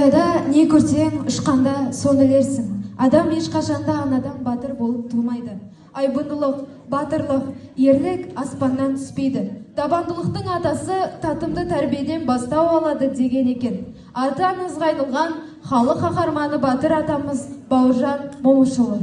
Қайғыда не көрсең ұшқанда соны ілерсің. Адам ешқашанда анадан батыр болып туылмайды. Айбындылық, батырлық, ерлік аспаннан түспейді. Табандылықтың атасы татымды тәрбиеден бастау алады деген екен. Аты аңызға айналған халық қаһарманы батыр атамыз Бауыржан Момышұлы.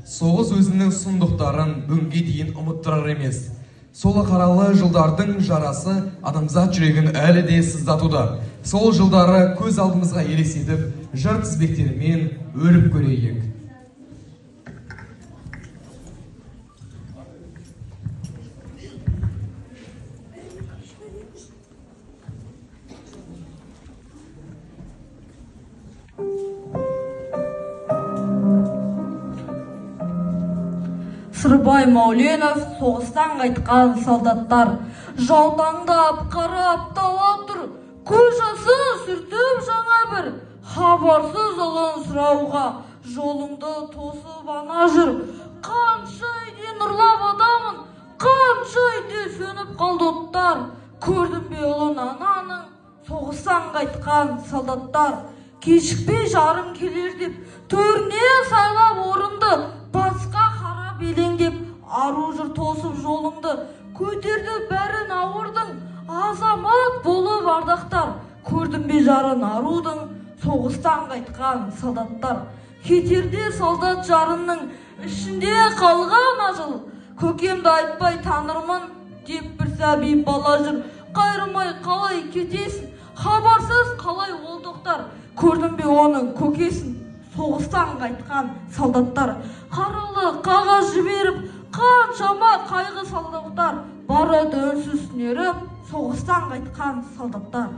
Соғыс өзінің сұмдықтарын бүгінге дейін ұмыттырар емес. Сол қаралы жылдардың жарасы адамзат жүрегін әлі де сыздатуда. Сол жылдары көз алдымызға елестетіп, жыр тізбектерімен өріп көрейік. Сырбай Мауленов соғыстан қайтқан солдаттар. Жаутаңдап, қарап тала тұр, көз жасы сүртіп жаңа бір. Хабарсыз ұлын сұрауға жолыңды тосып ана жүр. Қанша үйден ұрлап адамын, қанша үйде сөніп қалды оттар. Көрдім бе ұлын ананың соғыстан қайтқан солдаттар. Кешікпей жарым келер деп төріне сайлап орынды, басқа белеңдеп ару жүр тосып жолыңды. Көтерді бәрін ауырдың, азамат болып ардақтар. Көрдім бе жарын арудың, соғыстан қайтқан солдаттар. Кетерде солдат жарының ішінде қалған ажыл. Көкемді айтпай танырмын деп бір сәби бала жүр. Қайырмай қалай кетесің, хабарсыз қалай ол тоқтар. Көрдім бе оның көкесін, соғыстан қайтқан солдаттар. Қаралы қағаз жіберіп, қаншама қайғы солдаттар. Барады үнсіз түнеріп, соғыстан қайтқан солдаттар.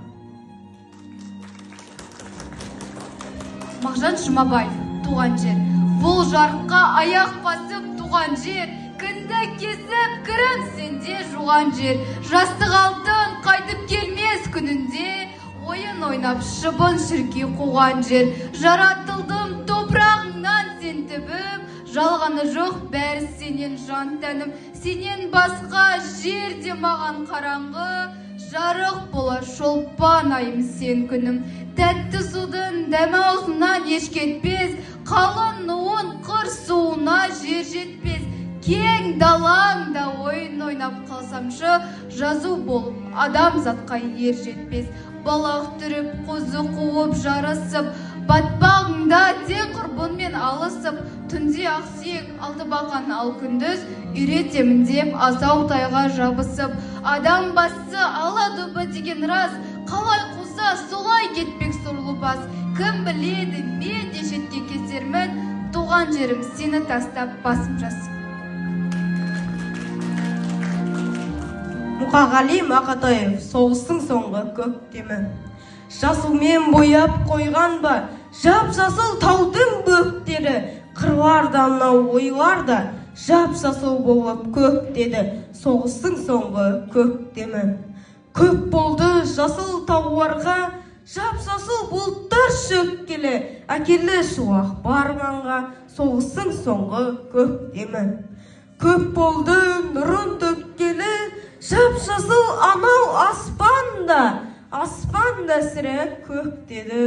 Мағжан Жұмабаев, туған жер. Бұл жарыққа аяқ басып туған жер. Кінді кесіп кірін сенде жуған жер. Жастық алтын қайтып келмес күнінде, ойын ойнап шыбын шіркей қуған жер. Жаратылдым топырағыңнан сен түбім, жалғаны жоқ бәрі сенен жан тәнім. Сенен басқа жерде маған қараңғы, жарық болар шолпан айым сен күнім. Тәтті судың дәмі аузынан еш кетпес, қалың нуын қыр суына жер жетпес. Кең далаңда ойын ойнап қалсамшы, жазу болып адамзатқа ер жетпес. Балақ түріп, қозы қуып жарысып, батпағыңда тең құрбынмен алысып, түнде ақсүйек алтыбақан ал күндіз, үйретемін деп азау тайға жабысып. Адам басы аладүбі деген рас, қалай қуса солай кетпек сорлы бас. Кім біледі, мен де жетке кетермін, туған жерім сені тастап басым жасым. Мұқағали Мақатаев, соғыстың соңғы көктемі. Жасылмен бояп қойған ба, жап-жасыл таудың бөктері. Қырларда мынау ойларда, жап-жасыл болып көктеді, соғыстың соңғы көктемі. Көк болды жасыл тауларға, жап-жасыл бұлттар шөккелі, әкелі шуақ барманға, соғыстың соңғы көктемі. Көк болды нұрын төккелі, жап-жасыл анау аспанда сірә көктеді.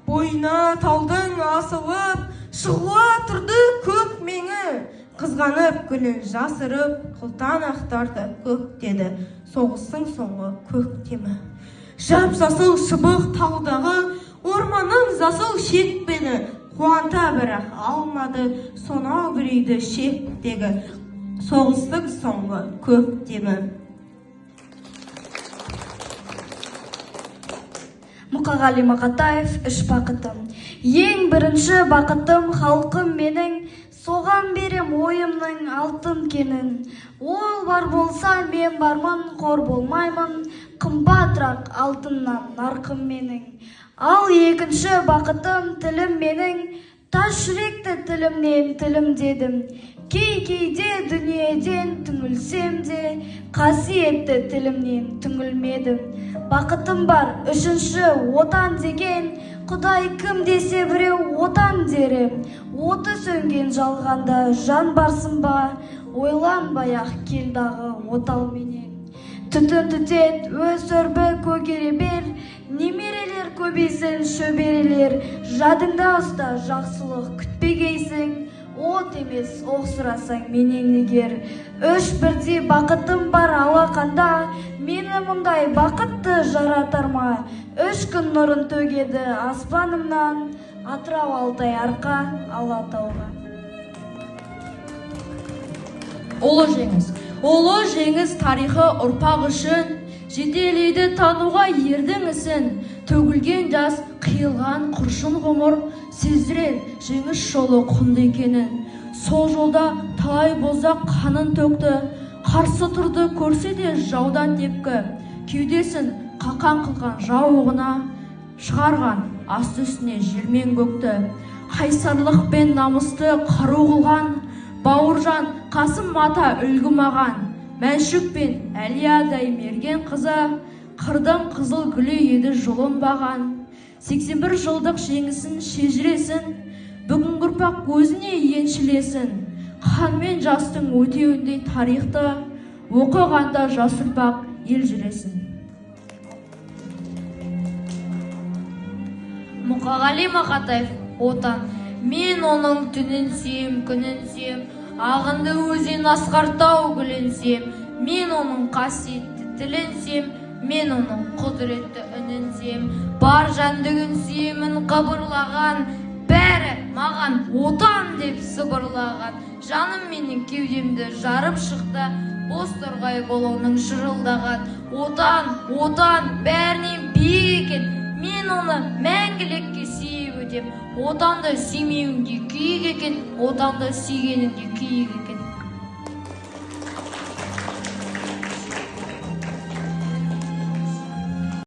Бойына таудың асылып, шығуа тұрды көк меңі. Қызғанып күлін жасырып, қылтан ақтарды көктеді, соғыстың соңғы көктемі. Жап-жасыл шыбық таудағы, орманның жасыл шекпені. Қуанта бірақ алмады, сонау бүрейді шектегі, соғыстың соңғы көктемі. Мұқағали Мақатаев, үш бақытым. Ең бірінші бақытым халқым менің, соған берем ойымның алтын кенін. Ол бар болса мен бармын, қор болмаймын, қымбатырақ алтыннан нарқым менің. Ал екінші бақытым тілім менің, тас жүректі тілімнен тілім дедім. Кейде дүниеден түңілсем де, қасиетті тілімнен түңілмедім. Бақытым бар үшінші отан деген, Құдай кім десе біреу отан дерем. Оты сөнген жалғанда жан барсың ба, ойланбай-ақ келдағы отал менен. Түтін түтет өз өрбі көгере бер, немерелер көбейсін шөберелер, жадыңда ұста жақсылық күтпегейсің, от емес оқ сұрасаң менен егер. Үш бірдей бақытым бар алақанда, мені мұндай бақытты жаратар ма? Үш күн нұрын төгеді аспанымнан, Атырау Алтай арқа Алатауға. Ұлы жеңіс тарихы ұрпақ үшін, жетелейді тануға ердің ісін. Төгілген жас, қиылған құршын ғұмыр, сездірер жеңіс жолы құнды екенін. Сол жолда талай бозақ қанын төкті, қарсы тұрды көрсе де жаудан тепкі. Кеудесін қалқан қылған жау оғына, шығарған асты үстіне жермен көкті. Қайсарлық пен намысты қару қылған, Бауыржан Қасым Мата үлгі маған. Мәншүк пен Әлиядай мерген қызы, қырдың қызыл гүлі еді жұлынбаған. 81 жылдық жеңісін шежіресін, бүгінгі ұрпақ көзіне еншілесін. Хан мен жастың өтеуіндей тарихты, оқығанда жас ұрпақ ел жүресін. Мұқағали Мақатаев, отан. Мен оның түнін сүйем, күнін сүйем, ағынды өзен асқартау гүлін сүйем. Мен оның қасиетті тілін сүйем, мен оның құдіретті үнін сүйем. Бар жандығын сүйемін қабырлаған, бәрі маған отан деп сыбырлаған. Жаным менің кеудемді жарып шықты, бос торғай болуының шырылдаған. Отан, бәрінен биік екен. Мен оны мәңгілекке сүйіп өтем. Отанды сүймеуінде күйік екен, отанды сүйгенінде күйік екен.